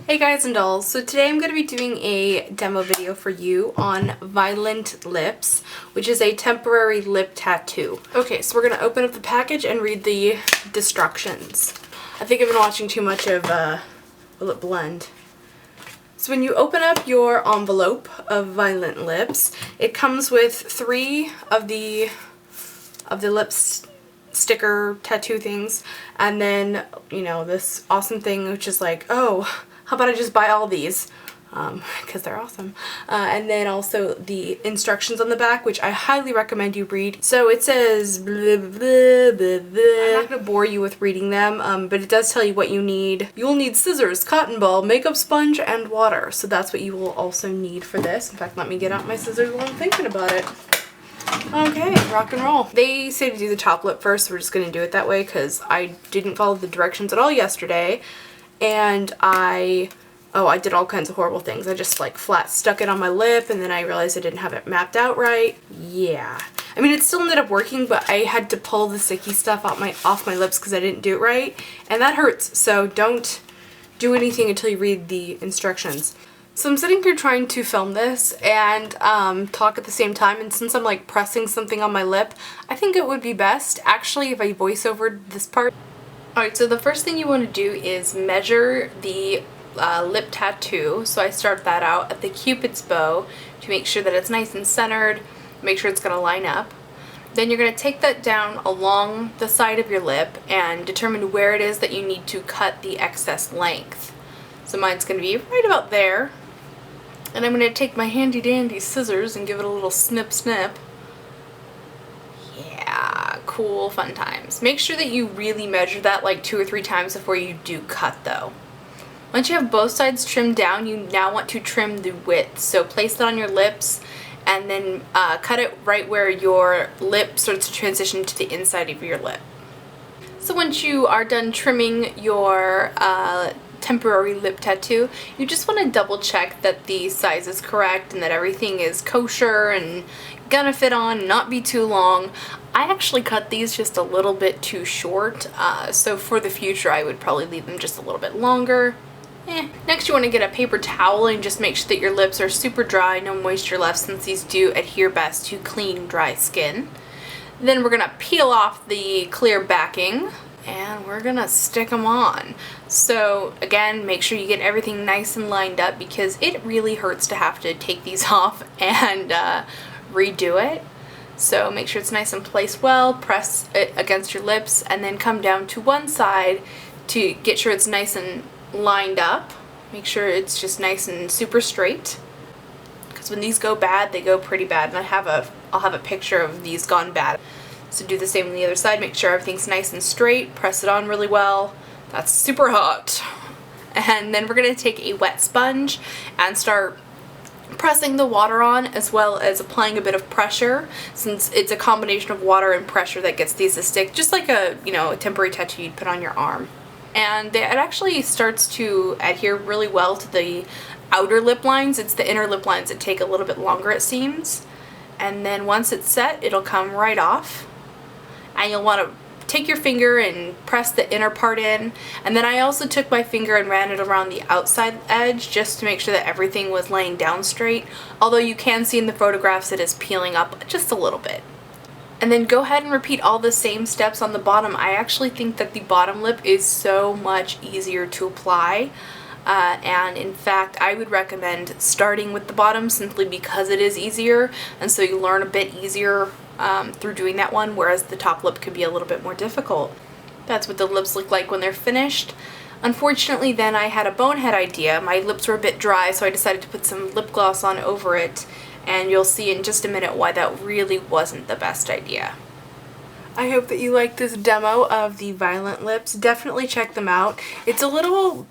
Hey guys and dolls, so today I'm going to be doing a demo video for you on Violent Lips, which is a temporary lip tattoo. Okay, so we're going to open up the package and read the instructions. I think I've been watching too much of Will It Blend? So when you open up your envelope of Violent Lips, it comes with 3 of the lips sticker tattoo things, and then, you know, this awesome thing which is like, oh, how about I just buy all these, because they're awesome. And then also the instructions on the back, which I highly recommend you read. So it says blah, blah, blah, blah. I'm not going to bore you with reading them, but it does tell you what you need. You'll need scissors, cotton ball, makeup sponge, and water. So that's what you will also need for this. In fact, let me get out my scissors while I'm thinking about it. Okay, rock and roll. They say to do the top lip first, so we're just going to do it that way because I didn't follow the directions at all yesterday, and I did all kinds of horrible things. I just like flat stuck it on my lip, and then I realized I didn't have it mapped out right. Yeah. I mean, it still ended up working, but I had to pull the sticky stuff off my lips because I didn't do it right, and that hurts, so don't do anything until you read the instructions. So I'm sitting here trying to film this and talk at the same time, and since I'm like pressing something on my lip, I think it would be best actually if I voice over this part. Alright, so the first thing you want to do is measure the lip tattoo. So I start that out at the Cupid's bow to make sure that it's nice and centered, make sure it's going to line up. Then you're going to take that down along the side of your lip and determine where it is that you need to cut the excess length. So mine's going to be right about there. And I'm going to take my handy dandy scissors and give it a little snip snip. Yeah, cool, fun times. Make sure that you really measure that like 2 or 3 times before you do cut though. Once you have both sides trimmed down, you now want to trim the width. So place that on your lips and then cut it right where your lip starts to transition to the inside of your lip. So once you are done trimming your temporary lip tattoo, you just want to double check that the size is correct and that everything is kosher and gonna fit on, not be too long. I actually cut these just a little bit too short, so for the future I would probably leave them just a little bit longer. Next you want to get a paper towel and just make sure that your lips are super dry, no moisture left, since these do adhere best to clean, dry skin. Then we're gonna peel off the clear backing and we're gonna stick them on. So again, make sure you get everything nice and lined up because it really hurts to have to take these off and redo it. So make sure it's nice and placed well, press it against your lips, and then come down to one side to get sure it's nice and lined up. Make sure it's just nice and super straight, because when these go bad, they go pretty bad, and I'll have a picture of these gone bad. So do the same on the other side, make sure everything's nice and straight, press it on really well. That's super hot. And then we're going to take a wet sponge and start pressing the water on, as well as applying a bit of pressure, since it's a combination of water and pressure that gets these to stick, just like a temporary tattoo you'd put on your arm. And it actually starts to adhere really well to the outer lip lines. It's the inner lip lines that take a little bit longer, it seems. And then once it's set, it'll come right off. And you'll want to take your finger and press the inner part in. And then I also took my finger and ran it around the outside edge just to make sure that everything was laying down straight. Although you can see in the photographs it is peeling up just a little bit. And then go ahead and repeat all the same steps on the bottom. I actually think that the bottom lip is so much easier to apply. And in fact, I would recommend starting with the bottom simply because it is easier, and so you learn a bit easier through doing that one, whereas the top lip could be a little bit more difficult. That's what the lips look like when they're finished. Unfortunately, then I had a bonehead idea. My lips were a bit dry, so I decided to put some lip gloss on over it, and you'll see in just a minute why that really wasn't the best idea. I hope that you like this demo of the Violent Lips. Definitely check them out. It's a little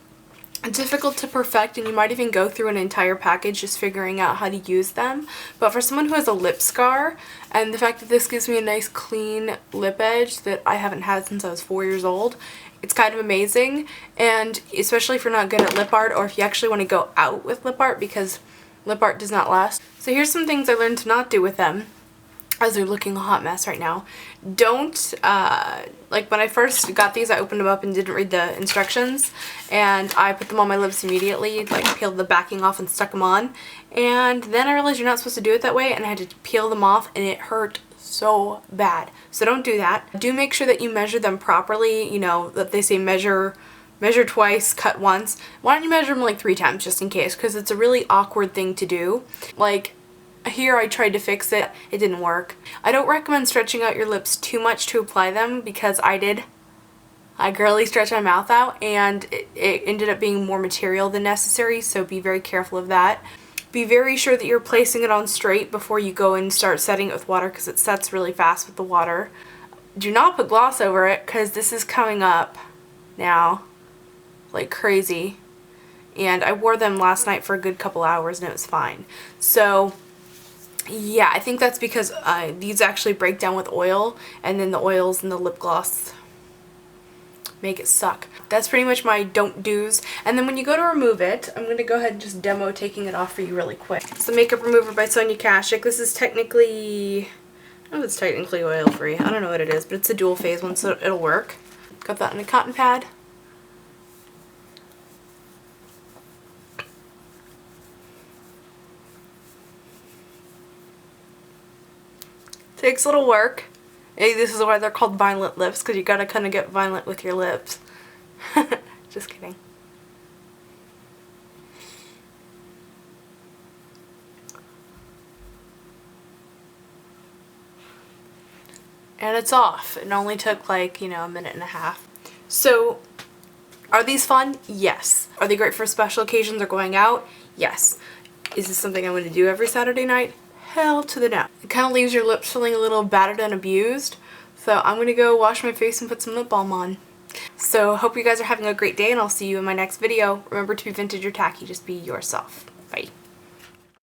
difficult to perfect, and you might even go through an entire package just figuring out how to use them, but for someone who has a lip scar, and the fact that this gives me a nice clean lip edge that I haven't had since I was 4 years old, it's kind of amazing. And especially if you're not good at lip art, or if you actually want to go out with lip art, because lip art does not last. So here's some things I learned to not do with them. as they're looking a hot mess right now. Don't, like when I first got these, I opened them up and didn't read the instructions, and I put them on my lips immediately, like peeled the backing off and stuck them on, and then I realized you're not supposed to do it that way, and I had to peel them off, and it hurt so bad. So don't do that. Do make sure that you measure them properly, you know, that they say measure twice, cut once. Why don't you measure them like 3 times just in case, because it's a really awkward thing to do. Like, here I tried to fix it, it didn't work. I don't recommend stretching out your lips too much to apply them, because I did. I girly stretched my mouth out and it ended up being more material than necessary, so be very careful of that. Be very sure that you're placing it on straight before you go and start setting it with water, because it sets really fast with the water. Do not put gloss over it, because this is coming up now like crazy. And I wore them last night for a good couple hours and it was fine. So yeah, I think that's because these actually break down with oil, and then the oils and the lip gloss make it suck. That's pretty much my don't do's. And then when you go to remove it, I'm going to go ahead and just demo taking it off for you really quick. It's the Makeup Remover by Sonia Kashuk. This is technically, I don't know if it's technically oil free. I don't know what it is, but it's a dual phase one, so it'll work. Got that in a cotton pad. Takes a little work. Hey, this is why they're called violent lips, because you gotta kind of get violent with your lips. Just kidding. And it's off. It only took like, you know, a minute and a half. So, are these fun? Yes. Are they great for special occasions or going out? Yes. Is this something I'm going to do every Saturday night? Hell to the no. It kind of leaves your lips feeling a little battered and abused. So I'm going to go wash my face and put some lip balm on. So hope you guys are having a great day, and I'll see you in my next video. Remember to be vintage or tacky. Just be yourself. Bye.